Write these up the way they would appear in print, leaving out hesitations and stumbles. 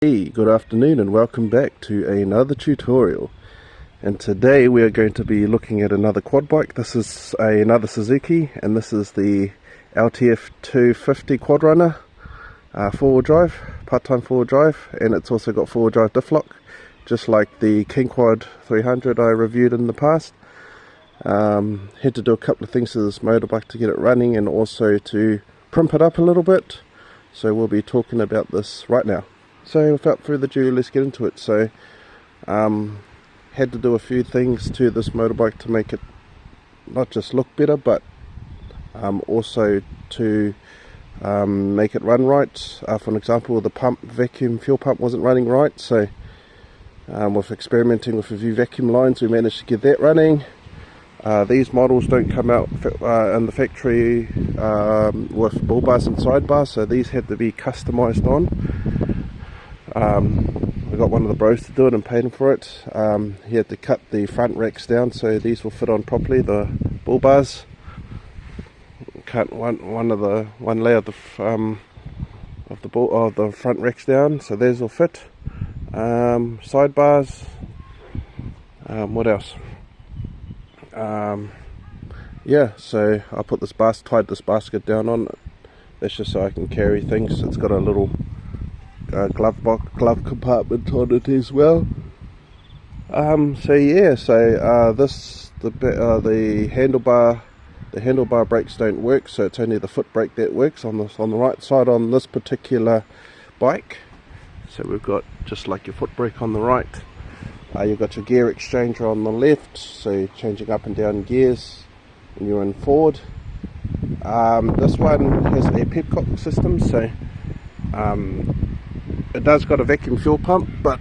Hey, good afternoon and welcome back to another tutorial. And today we are going to be looking at another quad bike. This is another Suzuki, and this is the LTF 250 QuadRunner, four-wheel drive, part-time four-wheel drive, and it's also got four-wheel drive diff lock, just like the Quad 300 I reviewed in the past. Had to do a couple of things to this motorbike to get it running and also to primp it up a little bit. So we'll be talking about this right now. So without further ado, let's get into it. So had to do a few things to this motorbike to make it not just look better, but also to make it run right. For an example, the pump, vacuum fuel pump wasn't running right, so with experimenting with a few vacuum lines we managed to get that running. These models don't come out in the factory with bull bars and side bars, so these had to be customized on. I got one of the bros to do it and paid him for it. He had to cut the front racks down so these will fit on properly, the bull bars. Cut one layer of the front racks down, so these will fit. Side bars. What else? Yeah, so I put this tied this basket down on it. That's just so I can carry things. It's got a little glove compartment on it as well. So yeah, so the handlebar brakes don't work, so it's only the foot brake that works on the right side on this particular bike. So we've got just like your foot brake on the right. You've got your gear exchanger on the left, so you're changing up and down gears when you're in forward. This one has a pepcock system, so it does got a vacuum fuel pump, but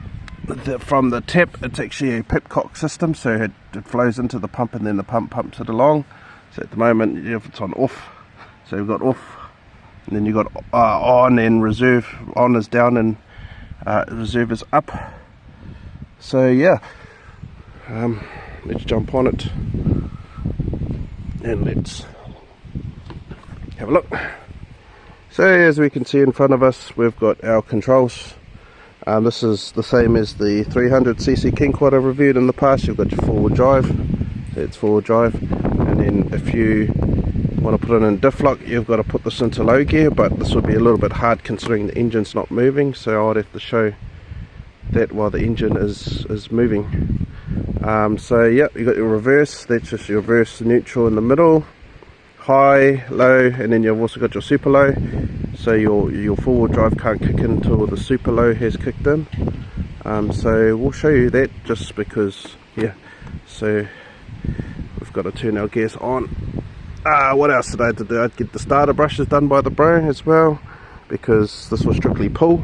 from the tap it's actually a pepcock system, so it flows into the pump and then the pump pumps it along. So at the moment it's on off, so you've got off, and then you've got on and reserve. On is down and reserve is up. So yeah, let's jump on it and let's have a look. So as we can see in front of us, we've got our controls. This is the same as the 300cc King Quad I reviewed in the past. You've got your four-wheel drive, so it's four-wheel drive, and then if you want to put it in diff lock, you've got to put this into low gear, but this would be a little bit hard considering the engine's not moving, so I'd have to show that while the engine is moving. So yeah, you got your reverse, that's just your reverse neutral in the middle, high, low, and then you've also got your super low, so your four-wheel drive can't kick in until the super low has kicked in. So we'll show you that just because, yeah, so we've got to turn our gears on. What else did I have to do? I'd get the starter brushes done by the bro as well, because this was strictly pull.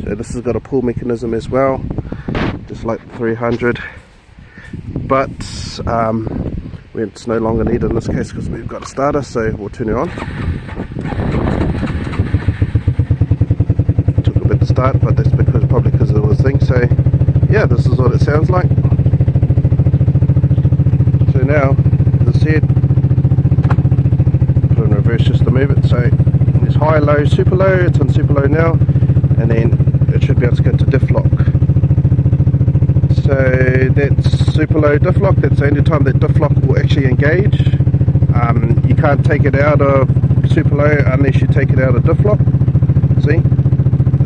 So this has got a pull mechanism as well, just like the 300, but it's no longer needed in this case because we've got a starter, so we'll turn it on. Took a bit to start, but that's probably because of the thing. So yeah, this is what it sounds like. So now, as I said, put it in reverse just to move it. So there's high, low, super low. It's on super low now, and then it should be able to go to diff lock. So that's super low diff lock. That's the only time that diff lock will actually engage. You can't take it out of super low unless you take it out of diff lock. See,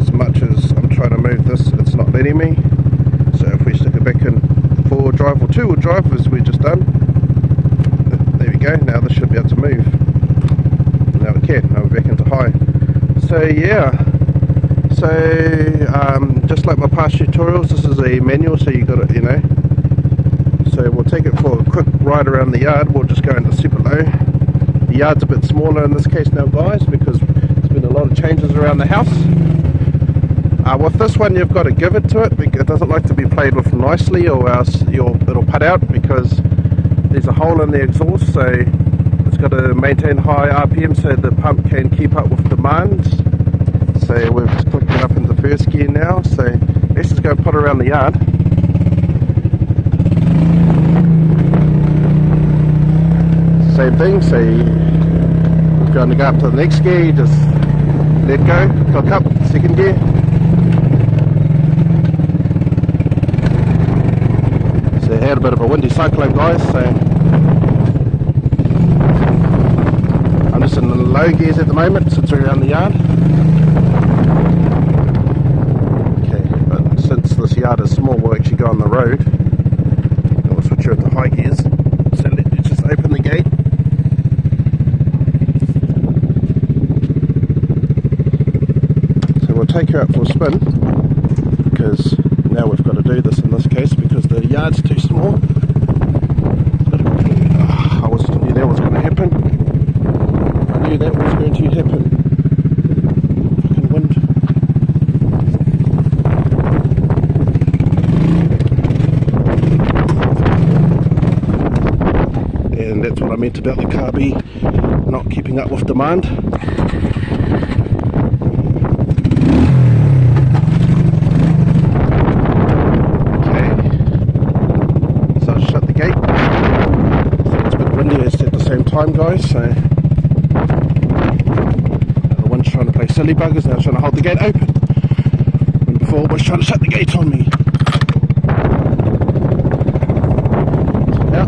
as much as I'm trying to move this, it's not letting me. So if we stick it back in four-wheel drive or two-wheel drive, as we just done, there we go. Now this should be able to move. Now we can. Now we're back into high. So yeah. So just like my past tutorials, this is a manual, so you got it, you know. So we'll take it for a quick ride around the yard. We'll just go into super low. The yard's a bit smaller in this case now, guys, because there's been a lot of changes around the house. With this one, you've got to give it to it, because it doesn't like to be played with nicely, or else it'll put out, because there's a hole in the exhaust, so it's got to maintain high RPM so the pump can keep up with demands. So we've just clicked it up into first gear now, so let's just go and put it around the yard. Same thing, so we're going to go up to the next gear, you just let go, click up, second gear, bit of a windy cyclone, guys, so I'm just in the low gears at the moment, since we're around the yard. Okay, but since this yard is small, we'll actually go on the road. And we'll switch her into high gears. So let's just open the gate. So we'll take her out for a spin, because now we've got to do this in this case because the yard's too small. I knew that was going to happen. I knew that was going to happen. Fucking wind. And that's what I meant about the car be not keeping up with demand. Time, guys, so the one's trying to play silly buggers, now it's trying to hold the gate open when before it was trying to shut the gate on me. So now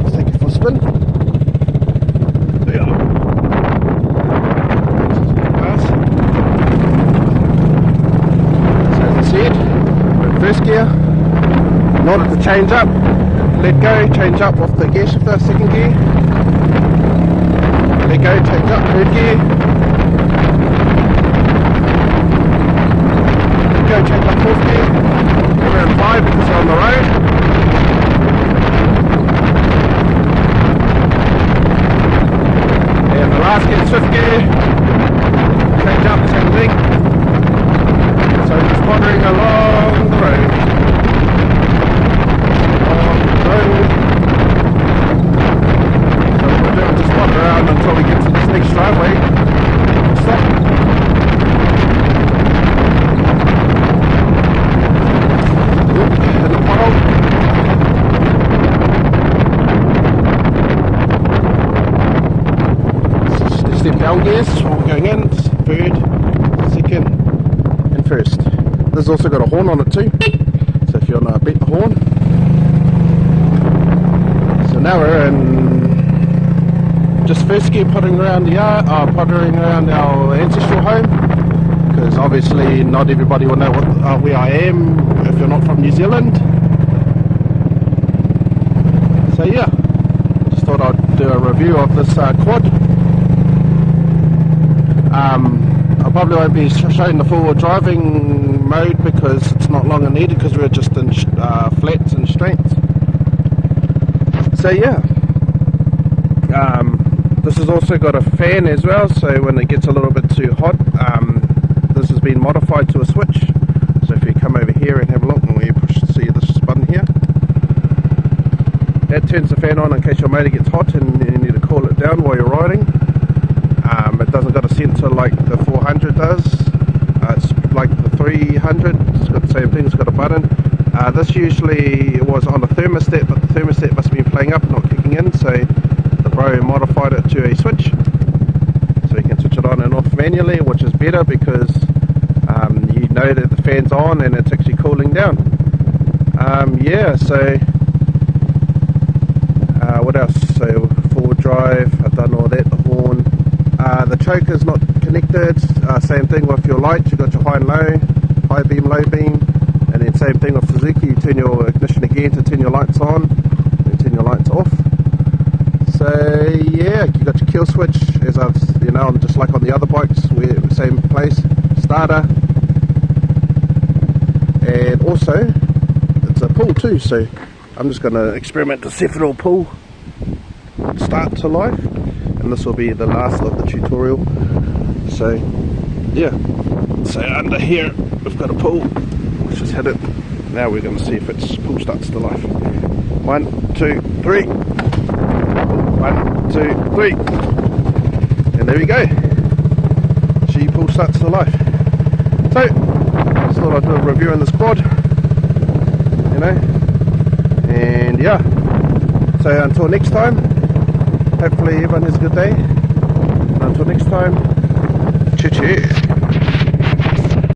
let's take it for a spin. There. So as I said, we're in first gear. In order to change up, let go, change up off the gear shifter, second gear. Let go, change up, third gear. Let go, change up, fourth gear. We're in 5 because we're on the road. And the last gear is 5th gear. Change up, same thing. So just wandering along the road. Around until we get to this next driveway. Stop. In the puddle. Step down gears while we're going in. Third, second, and first. This has also got a horn on it too. So if you want to beat the horn. So now we're in just first gear, puttering around the yard, puttering around our ancestral home, because obviously not everybody will know where I am if you're not from New Zealand. So yeah, just thought I'd do a review of this quad. I probably won't be showing the full driving mode because it's not long and needed, because we're just in flats and strengths. So yeah. This has also got a fan as well, so when it gets a little bit too hot, this has been modified to a switch. So if you come over here and have a look, and we see this button here, that turns the fan on in case your motor gets hot and you need to cool it down while you're riding. It doesn't got a sensor like the 400 does. It's like the 300, it's got the same thing, it's got a button. This usually was on a thermostat, but the thermostat must have been playing up, not kicking in, so the bro modified it to a switch, so you can switch it on and off manually, which is better because you know that the fan's on and it's actually cooling down. Yeah, so what else? So forward drive, I've done all that, the horn. The choker's not connected, same thing with your lights, you've got your high and low, high beam, low beam, and then same thing with Suzuki, you turn your ignition again to turn your lights on, and turn your lights off. So yeah, you got your kill switch, as I've, just like on the other bikes, we're same place, starter, and also it's a pull too, so I'm just going to experiment to see if it'll pull start to life, and this will be the last of the tutorial. So yeah, so under here we've got a pull, let's just hit it. Now we're going to see if its pull starts to life. 1, 2, 3. 1, 2, 3, and there we go. She pull starts to life. So just thought I'd do a review on this quad, and yeah. So until next time, hopefully everyone has a good day. Until next time, choo choo.